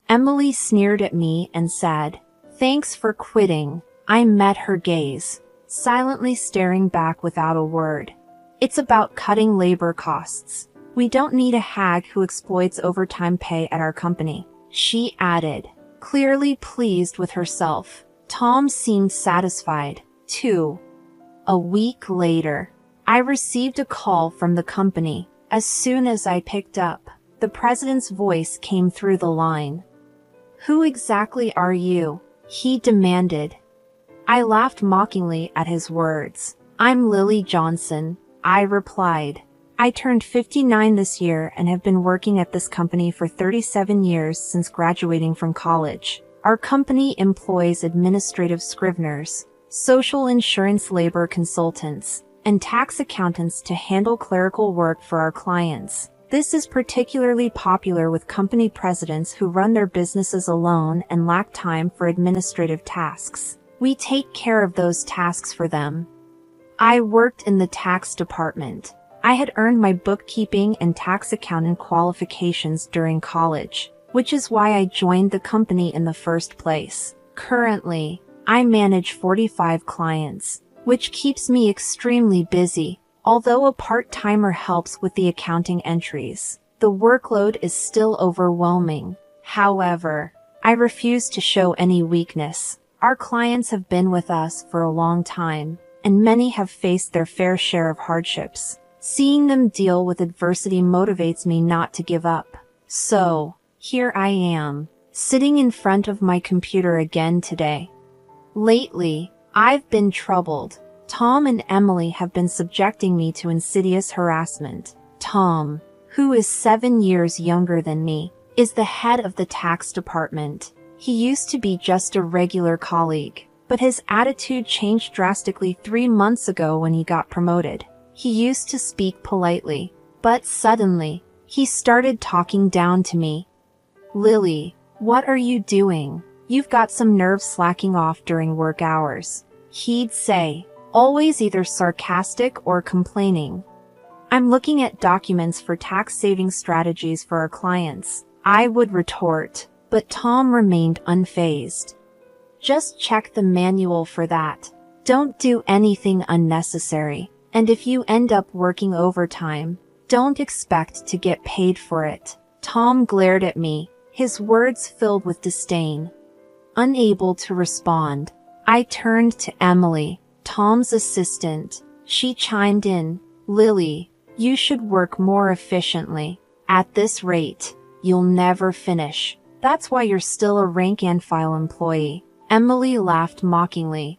Emily sneered at me and said, "Thanks for quitting." I met her gaze, silently staring back without a word. "It's about cutting labor costs. We don't need a hag who exploits overtime pay at our company," she added, clearly pleased with herself. Tom seemed satisfied, too. A week later, I received a call from the company. As soon as I picked up, the president's voice came through the line. "Who exactly are you?" he demanded. I laughed mockingly at his words. "I'm Lily Johnson," I replied. "I turned 59 this year and have been working at this company for 37 years since graduating from college. Our company employs administrative scriveners, social insurance labor consultants, and tax accountants to handle clerical work for our clients. This is particularly popular with company presidents who run their businesses alone and lack time for administrative tasks. We take care of those tasks for them." I worked in the tax department. I had earned my bookkeeping and tax accountant qualifications during college, which is why I joined the company in the first place. Currently, I manage 45 clients, which keeps me extremely busy. Although a part-timer helps with the accounting entries, the workload is still overwhelming. However, I refuse to show any weakness. Our clients have been with us for a long time, and many have faced their fair share of hardships. Seeing them deal with adversity motivates me not to give up. So, here I am, sitting in front of my computer again today. Lately, I've been troubled. Tom and Emily have been subjecting me to insidious harassment. Tom, who is 7 years younger than me, is the head of the tax department. He used to be just a regular colleague, but his attitude changed drastically 3 months ago when he got promoted. He used to speak politely, but suddenly, he started talking down to me. "Lily, what are you doing? You've got some nerve slacking off during work hours," he'd say, always either sarcastic or complaining. "I'm looking at documents for tax-saving strategies for our clients," I would retort, but Tom remained unfazed. "Just check the manual for that. Don't do anything unnecessary, and if you end up working overtime, don't expect to get paid for it." Tom glared at me, his words filled with disdain. Unable to respond, I turned to Emily, Tom's assistant. She chimed in, "Lily, you should work more efficiently. At this rate, you'll never finish. That's why you're still a rank-and-file employee." Emily laughed mockingly.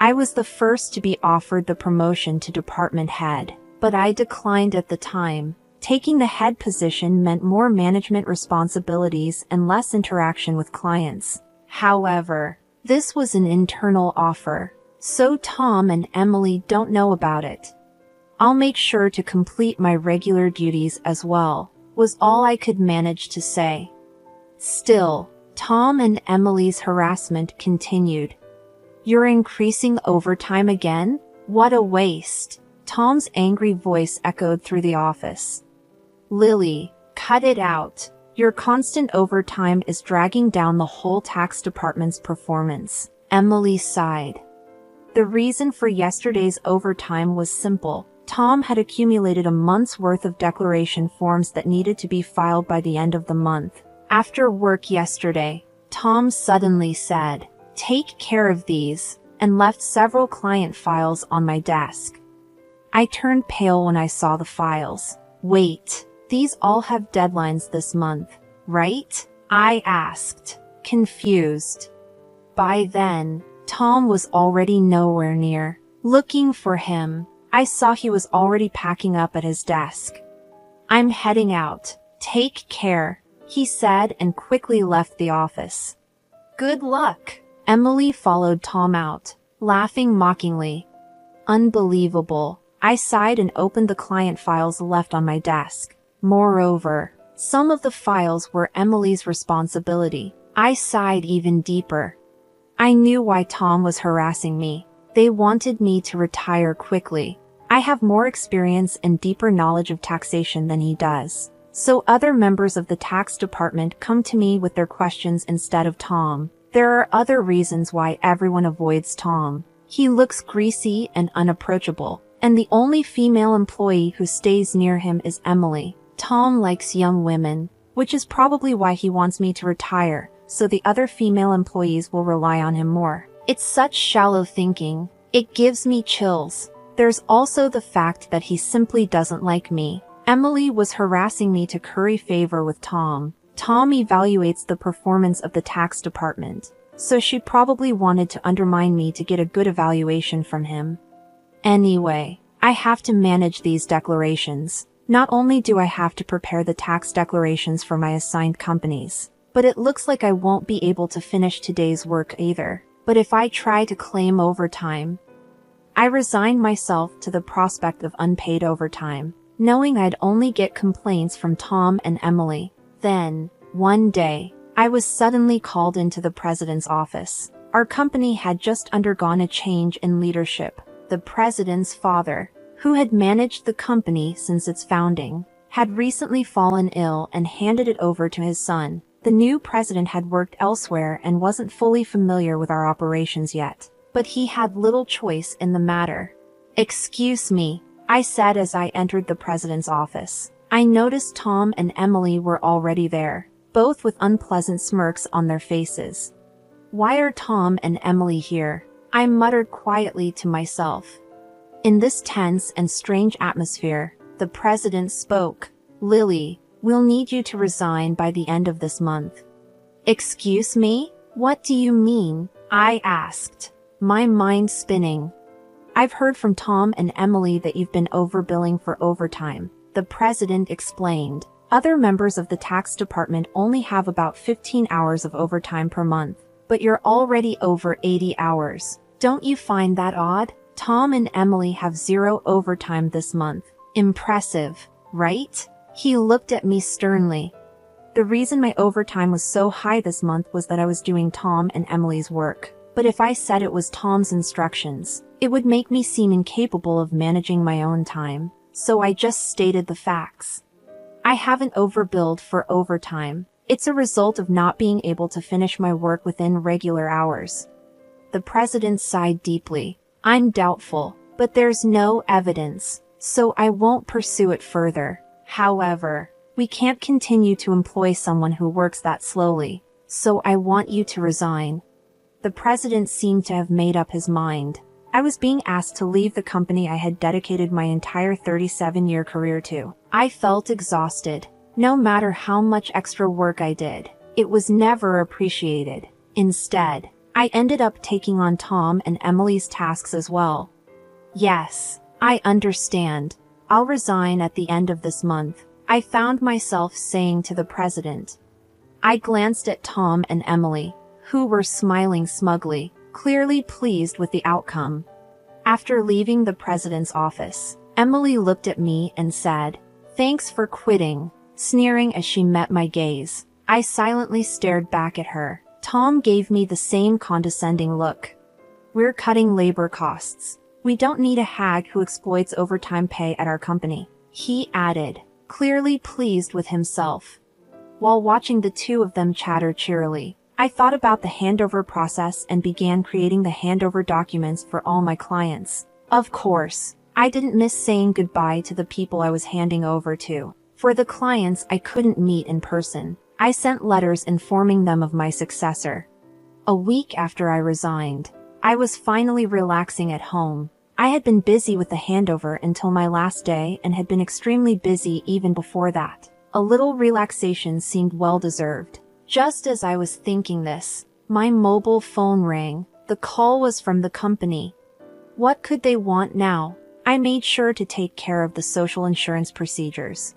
I was the first to be offered the promotion to department head, but I declined at the time. Taking the head position meant more management responsibilities and less interaction with clients. However, this was an internal offer, so Tom and Emily don't know about it. "I'll make sure to complete my regular duties as well," was all I could manage to say. Still, Tom and Emily's harassment continued. "You're increasing overtime again? What a waste!" Tom's angry voice echoed through the office. "Lily, cut it out. Your constant overtime is dragging down the whole tax department's performance." Emily sighed. The reason for yesterday's overtime was simple. Tom had accumulated a month's worth of declaration forms that needed to be filed by the end of the month. After work yesterday, Tom suddenly said, "Take care of these," and left several client files on my desk. I turned pale when I saw the files. "Wait, these all have deadlines this month, right?" I asked, confused. By then, Tom was already nowhere near. Looking for him, I saw he was already packing up at his desk. "I'm heading out. Take care," he said and quickly left the office. "Good luck." Emily followed Tom out, laughing mockingly. Unbelievable. I sighed and opened the client files left on my desk. Moreover, some of the files were Emily's responsibility. I sighed even deeper. I knew why Tom was harassing me. They wanted me to retire quickly. I have more experience and deeper knowledge of taxation than he does. So other members of the tax department come to me with their questions instead of Tom. There are other reasons why everyone avoids Tom. He looks greasy and unapproachable, and the only female employee who stays near him is Emily. Tom likes young women, which is probably why he wants me to retire, so the other female employees will rely on him more. It's such shallow thinking. It gives me chills. There's also the fact that he simply doesn't like me. Emily was harassing me to curry favor with Tom. Tom evaluates the performance of the tax department, so she probably wanted to undermine me to get a good evaluation from him. Anyway, I have to manage these declarations. Not only do I have to prepare the tax declarations for my assigned companies, but it looks like I won't be able to finish today's work either. But if I try to claim overtime, I resign myself to the prospect of unpaid overtime, knowing I'd only get complaints from Tom and Emily. Then, one day, I was suddenly called into the president's office. Our company had just undergone a change in leadership. The president's father, who had managed the company since its founding, had recently fallen ill and handed it over to his son. The new president had worked elsewhere and wasn't fully familiar with our operations yet, but he had little choice in the matter. "Excuse me," I said as I entered the president's office. I noticed Tom and Emily were already there, both with unpleasant smirks on their faces. "Why are Tom and Emily here?" I muttered quietly to myself. In this tense and strange atmosphere, the president spoke. "Lily, we'll need you to resign by the end of this month." "Excuse me? What do you mean?" I asked, my mind spinning. "I've heard from Tom and Emily that you've been overbilling for overtime," the president explained. "Other members of the tax department only have about 15 hours of overtime per month, but you're already over 80 hours. Don't you find that odd? Tom and Emily have 0 overtime this month. Impressive, right?" He looked at me sternly. The reason my overtime was so high this month was that I was doing Tom and Emily's work. But if I said it was Tom's instructions, it would make me seem incapable of managing my own time. So I just stated the facts. I haven't overbilled for overtime. It's a result of not being able to finish my work within regular hours. The president sighed deeply. "I'm doubtful, but there's no evidence, so I won't pursue it further. However, we can't continue to employ someone who works that slowly, so I want you to resign." The president seemed to have made up his mind. I was being asked to leave the company I had dedicated my entire 37-year career to. I felt exhausted. No matter how much extra work I did, it was never appreciated. Instead, I ended up taking on Tom and Emily's tasks as well. "Yes, I understand. I'll resign at the end of this month," I found myself saying to the president. I glanced at Tom and Emily, who were smiling smugly, clearly pleased with the outcome. After leaving the president's office, Emily looked at me and said, "Thanks for quitting," sneering as she met my gaze. I silently stared back at her. Tom gave me the same condescending look. "We're cutting labor costs. We don't need a hag who exploits overtime pay at our company," he added, clearly pleased with himself. While watching the two of them chatter cheerily, I thought about the handover process and began creating the handover documents for all my clients. Of course, I didn't miss saying goodbye to the people I was handing over to. For the clients I couldn't meet in person, I sent letters informing them of my successor. A week after I resigned, I was finally relaxing at home. I had been busy with the handover until my last day and had been extremely busy even before that. A little relaxation seemed well-deserved. Just as I was thinking this, my mobile phone rang. The call was from the company. What could they want now? I made sure to take care of the social insurance procedures.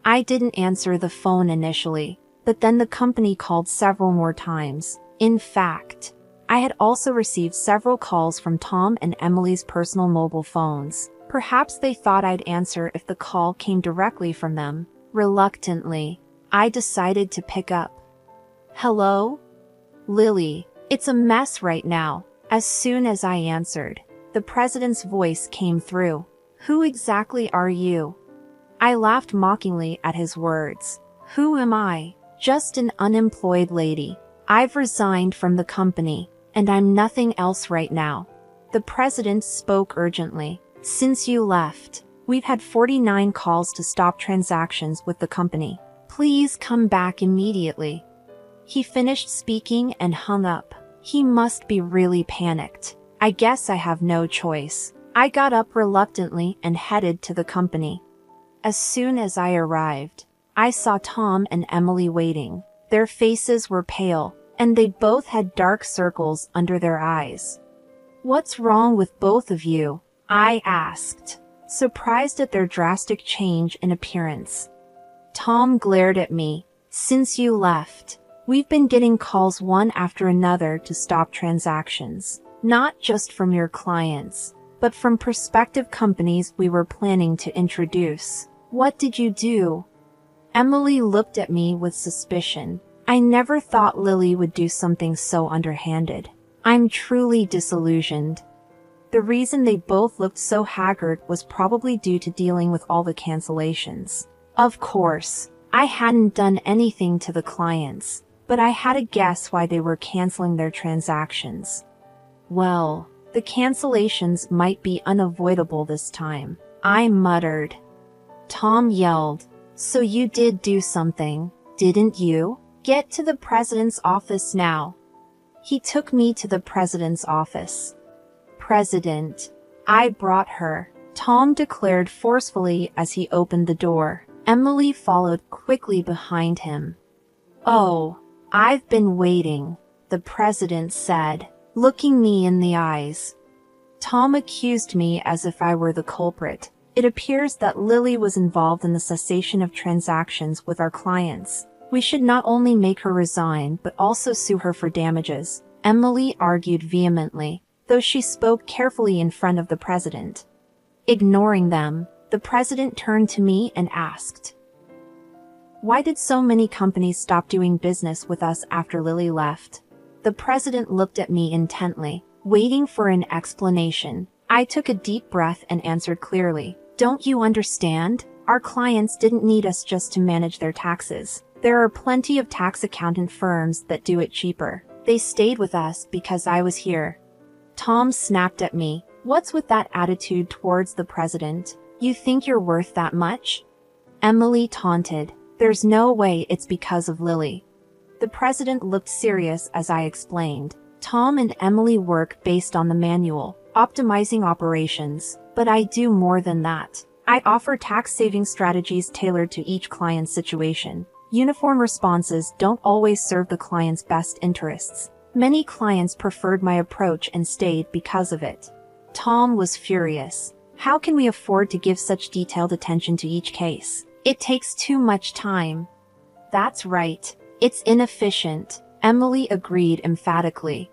I didn't answer the phone initially, but then the company called several more times. In fact, I had also received several calls from Tom and Emily's personal mobile phones. Perhaps they thought I'd answer if the call came directly from them. Reluctantly, I decided to pick up. "Hello? Lily, it's a mess right now." As soon as I answered, the president's voice came through. "Who exactly are you?" I laughed mockingly at his words. Who am I? Just an unemployed lady. I've resigned from the company, and I'm nothing else right now. The president spoke urgently. Since you left, we've had 49 calls to stop transactions with the company. Please come back immediately. He finished speaking and hung up. He must be really panicked. I guess I have no choice. I got up reluctantly and headed to the company. As soon as I arrived, I saw Tom and Emily waiting. Their faces were pale, and they both had dark circles under their eyes. What's wrong with both of you? I asked, surprised at their drastic change in appearance. Tom glared at me. Since you left, we've been getting calls one after another to stop transactions, not just from your clients, but from prospective companies we were planning to introduce. What did you do? Emily looked at me with suspicion. I never thought Lily would do something so underhanded. I'm truly disillusioned. The reason they both looked so haggard was probably due to dealing with all the cancellations. Of course, I hadn't done anything to the clients, but I had a guess why they were canceling their transactions. Well, the cancellations might be unavoidable this time, I muttered. Tom yelled, so you did do something, didn't you? Get to the president's office now. He took me to the president's office. President, I brought her, Tom declared forcefully as he opened the door. Emily followed quickly behind him. Oh, I've been waiting, the president said, looking me in the eyes. Tom accused me as if I were the culprit. It appears that Lily was involved in the cessation of transactions with our clients. We should not only make her resign but also sue her for damages, Emily argued vehemently, though she spoke carefully in front of the president. Ignoring them, the president turned to me and asked, why did so many companies stop doing business with us after Lily left? The president looked at me intently, waiting for an explanation. I took a deep breath and answered clearly. Don't you understand? Our clients didn't need us just to manage their taxes. There are plenty of tax accountant firms that do it cheaper. They stayed with us because I was here. Tom snapped at me. What's with that attitude towards the president? You think you're worth that much? Emily taunted. There's no way it's because of Lily. The president looked serious as I explained. Tom and Emily work based on the manual, optimizing operations, but I do more than that. I offer tax-saving strategies tailored to each client's situation. Uniform responses don't always serve the client's best interests. Many clients preferred my approach and stayed because of it. Tom was furious. How can we afford to give such detailed attention to each case? It takes too much time. That's right. It's inefficient, Emily agreed emphatically.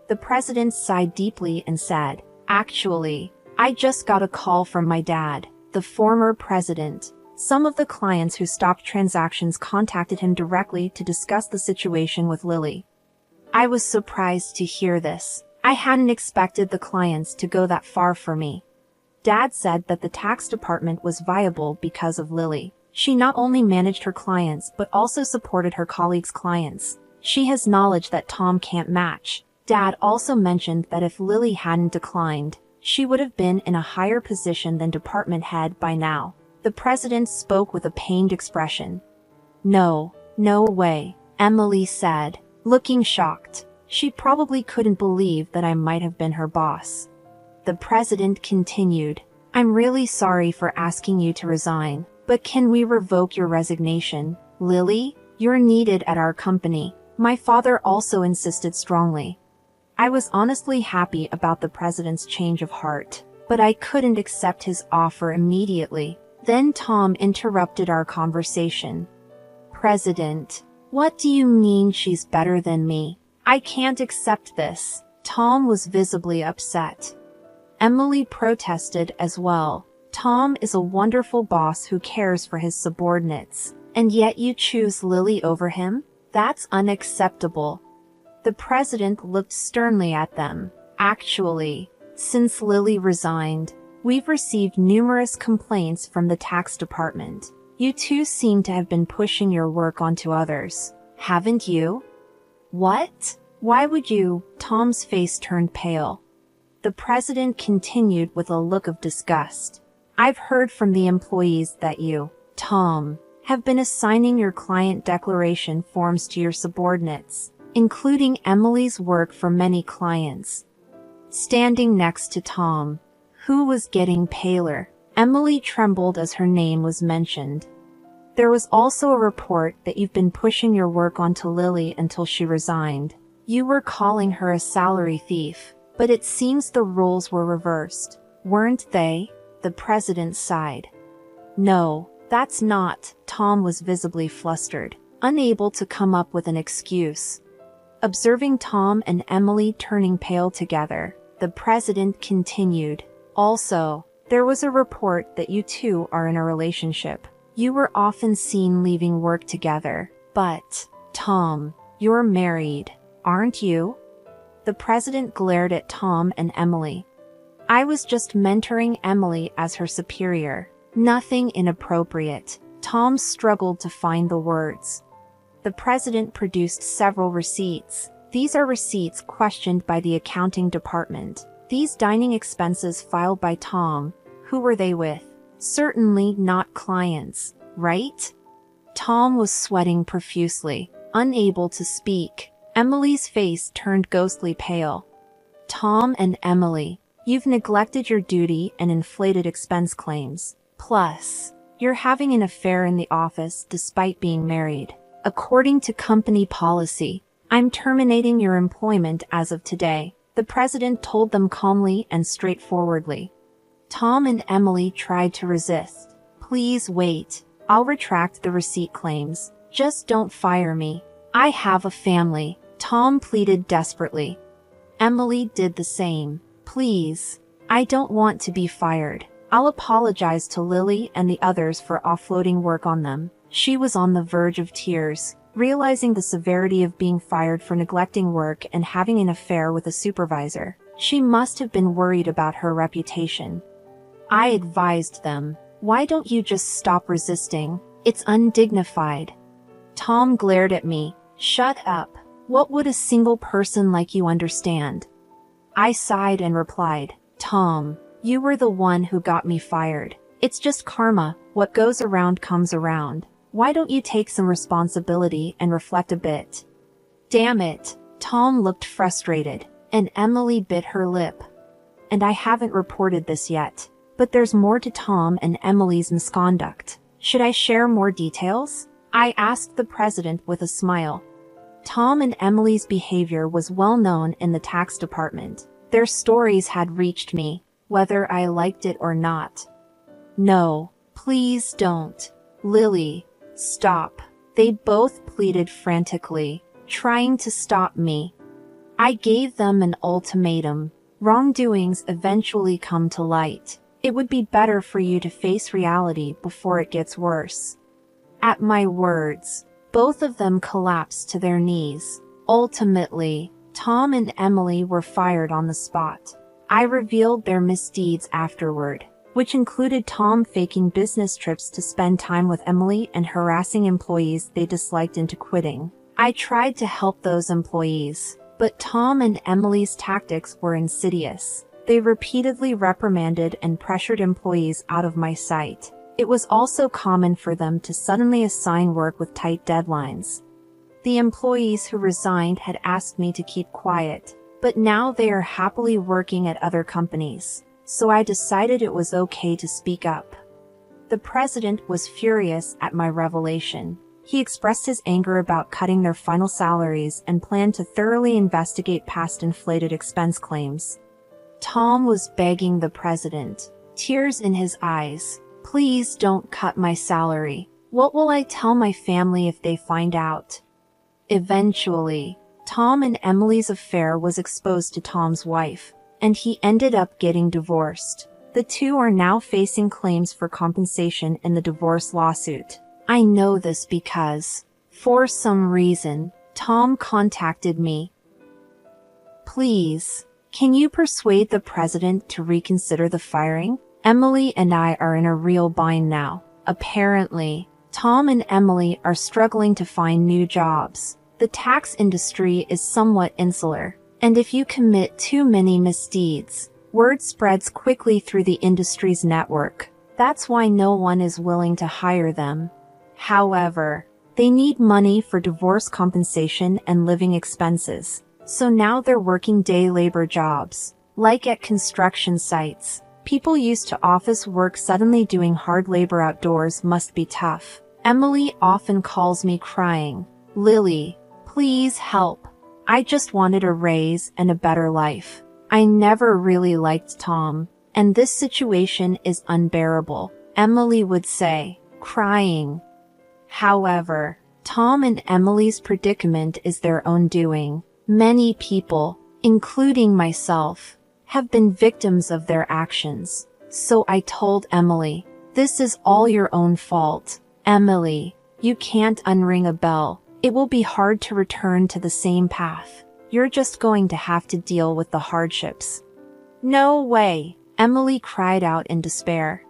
The president sighed deeply and said, actually, I just got a call from my dad, the former president. Some of the clients who stopped transactions contacted him directly to discuss the situation with Lily. I was surprised to hear this. I hadn't expected the clients to go that far for me. Dad said that the tax department was viable because of Lily. She not only managed her clients but also supported her colleagues' clients. She has knowledge that Tom can't match. Dad also mentioned that if Lily hadn't declined, she would have been in a higher position than department head by now. The president spoke with a pained expression. No way, Emily said, looking shocked. She probably couldn't believe that I might have been her boss. The president continued, I'm really sorry for asking you to resign, but can we revoke your resignation? Lily, you're needed at our company. My father also insisted strongly. I was honestly happy about the president's change of heart, but I couldn't accept his offer immediately. Then Tom interrupted our conversation. President, what do you mean she's better than me? I can't accept this. Tom was visibly upset. Emily protested as well. Tom is a wonderful boss who cares for his subordinates, and yet you choose Lily over him? That's unacceptable. The president looked sternly at them. Actually, since Lily resigned, We've received numerous complaints from the tax department. You two seem to have been pushing your work onto others, haven't you? What? Why would you? Tom's face turned pale. The president continued with a look of disgust. I've heard from the employees that you, Tom, have been assigning your client declaration forms to your subordinates, including Emily's work for many clients. Standing next to Tom, who was getting paler, Emily trembled as her name was mentioned. There was also a report that you've been pushing your work onto Lily until she resigned. You were calling her a salary thief, but it seems the roles were reversed, weren't they? The president sighed. No, that's not. Tom was visibly flustered, unable to come up with an excuse. Observing Tom and Emily turning pale together, the president continued. Also, there was a report that you two are in a relationship. You were often seen leaving work together. But, Tom, you're married, aren't you? The president glared at Tom and Emily. I was just mentoring Emily as her superior. Nothing inappropriate. Tom struggled to find the words. The president produced several receipts. These are receipts questioned by the accounting department. These dining expenses filed by Tom, who were they with? Certainly not clients, right? Tom was sweating profusely, unable to speak. Emily's face turned ghostly pale. Tom and Emily, you've neglected your duty and inflated expense claims. Plus, you're having an affair in the office despite being married. According to company policy, I'm terminating your employment as of today, the president told them calmly and straightforwardly. Tom and Emily tried to resist. Please wait. I'll retract the receipt claims. Just don't fire me. I have a family, Tom pleaded desperately. Emily did the same. Please. I don't want to be fired. I'll apologize to Lily and the others for offloading work on them. She was on the verge of tears, realizing the severity of being fired for neglecting work and having an affair with a supervisor. She must have been worried about her reputation. I advised them, why don't you just stop resisting? It's undignified. Tom glared at me. Shut up. What would a single person like you understand? I sighed and replied, Tom, you were the one who got me fired. It's just karma. What goes around comes around. Why don't you take some responsibility and reflect a bit? Damn it. Tom looked frustrated, and Emily bit her lip. And I haven't reported this yet. But there's more to Tom and Emily's misconduct. Should I share more details? I asked the president with a smile. Tom and Emily's behavior was well known in the tax department. Their stories had reached me, whether I liked it or not. No, please don't. Lily, stop. They both pleaded frantically, trying to stop me. I gave them an ultimatum. Wrongdoings eventually come to light. It would be better for you to face reality before it gets worse. At my words, both of them collapsed to their knees. Ultimately, Tom and Emily were fired on the spot. I revealed their misdeeds afterward, which included Tom faking business trips to spend time with Emily and harassing employees they disliked into quitting. I tried to help those employees, but Tom and Emily's tactics were insidious. They repeatedly reprimanded and pressured employees out of my sight. It was also common for them to suddenly assign work with tight deadlines. The employees who resigned had asked me to keep quiet, but now they are happily working at other companies, so I decided it was okay to speak up. The president was furious at my revelation. He expressed his anger about cutting their final salaries and planned to thoroughly investigate past inflated expense claims. Tom was begging the president, tears in his eyes, please don't cut my salary. What will I tell my family if they find out? Eventually, Tom and Emily's affair was exposed to Tom's wife, and he ended up getting divorced. The two are now facing claims for compensation in the divorce lawsuit. I know this because, for some reason, Tom contacted me. Please, can you persuade the president to reconsider the firing? Emily and I are in a real bind now. Apparently, Tom and Emily are struggling to find new jobs. The tax industry is somewhat insular, and if you commit too many misdeeds, word spreads quickly through the industry's network. That's why no one is willing to hire them. However, they need money for divorce compensation and living expenses. So now they're working day labor jobs, like at construction sites. People used to office work suddenly doing hard labor outdoors must be tough. Emily often calls me crying, "Lily, please help. I just wanted a raise and a better life. I never really liked Tom, and this situation is unbearable," Emily would say, crying. However, Tom and Emily's predicament is their own doing. Many people, including myself, have been victims of their actions. So I told Emily, "This is all your own fault. Emily, you can't unring a bell. It will be hard to return to the same path. You're just going to have to deal with the hardships." "No way," Emily cried out in despair.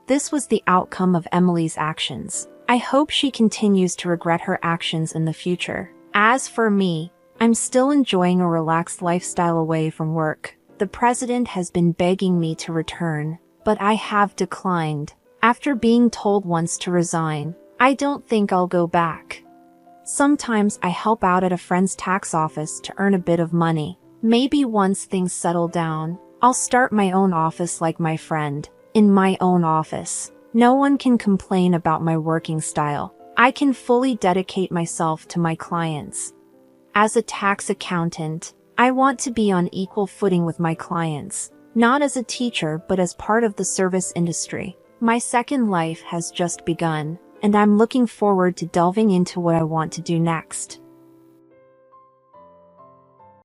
This was the outcome of Emily's actions. I hope she continues to regret her actions in the future. As for me, I'm still enjoying a relaxed lifestyle away from work. The president has been begging me to return, but I have declined. After being told once to resign, I don't think I'll go back. Sometimes I help out at a friend's tax office to earn a bit of money. Maybe once things settle down, I'll start my own office like my friend. In my own office, no one can complain about my working style. I can fully dedicate myself to my clients. As a tax accountant, I want to be on equal footing with my clients, not as a teacher but as part of the service industry. My second life has just begun, and I'm looking forward to delving into what I want to do next.